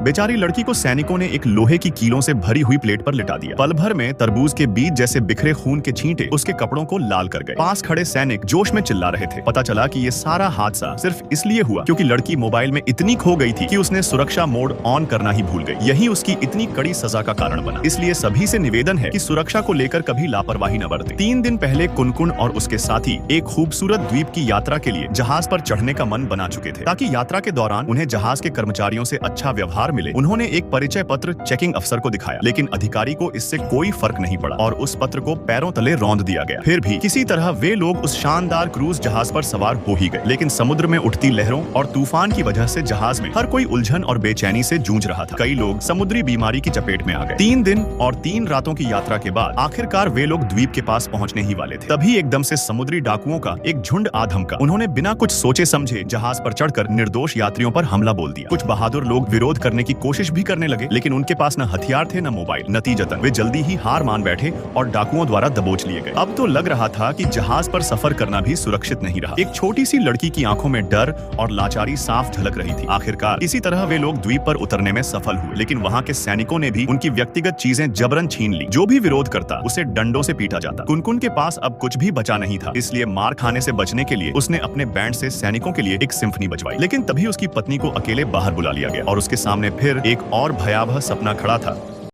बेचारी लड़की को सैनिकों ने एक लोहे की कीलों से भरी हुई प्लेट पर लिटा दिया। पल भर में तरबूज के बीज जैसे बिखरे खून के छींटे उसके कपड़ों को लाल कर गए। पास खड़े सैनिक जोश में चिल्ला रहे थे। पता चला कि ये सारा हादसा सिर्फ इसलिए हुआ क्योंकि लड़की मोबाइल में इतनी खो गई थी कि उसने सुरक्षा मोड ऑन करना ही भूल गई। यही उसकी इतनी कड़ी सजा का कारण बना। इसलिए सभी से निवेदन है कि सुरक्षा को लेकर कभी लापरवाही न बरतें। 3 दिन पहले कुनकुन और उसके साथी एक खूबसूरत द्वीप की यात्रा के लिए जहाज पर चढ़ने का मन बना चुके थे ताकि यात्रा के दौरान उन्हें जहाज के कर्मचारियों से अच्छा व्यवहार मिले। उन्होंने एक परिचय पत्र चेकिंग अफसर को दिखाया, लेकिन अधिकारी को इससे कोई फर्क नहीं पड़ा और उस पत्र को पैरों तले रौंद दिया गया। फिर भी किसी तरह वे लोग उस शानदार क्रूज जहाज पर सवार हो ही गए, लेकिन समुद्र में उठती लहरों और तूफान की वजह से जहाज में हर कोई उलझन और बेचैनी से जूझ रहा था। कई लोग समुद्री बीमारी की चपेट में आ गए। 3 दिन और 3 रातों की यात्रा के बाद आखिरकार वे लोग द्वीप के पास पहुंचने ही वाले थे। तभी एकदम से समुद्री डाकुओं का एक झुंड आ धमका। उन्होंने बिना कुछ सोचे समझे जहाज पर चढ़कर निर्दोष यात्रियों पर हमला बोल दिया। कुछ बहादुर लोग विरोध करने की कोशिश भी करने लगे, लेकिन उनके पास न हथियार थे न मोबाइल। नतीजतन वे जल्दी ही हार मान बैठे और डाकुओं द्वारा दबोच लिए गए। अब तो लग रहा था कि जहाज पर सफर करना भी सुरक्षित नहीं रहा। एक छोटी सी लड़की की आंखों में डर और लाचारी साफ झलक रही थी। आखिरकार इसी तरह वे लोग द्वीप पर उतरने में सफल हुए, लेकिन वहाँ के सैनिकों ने भी उनकी व्यक्तिगत चीजें जबरन छीन ली। जो भी विरोध करता उसे डंडों से पीटा जाता। कुनकुन के पास अब कुछ भी बचा नहीं था, इसलिए मार खाने से बचने के लिए उसने अपने बैंड से सैनिकों के लिए एक सिम्फनी बजवाई। लेकिन तभी उसकी पत्नी को अकेले बाहर बुला लिया गया और उसके सामने फिर एक और भयावह सपना खड़ा था।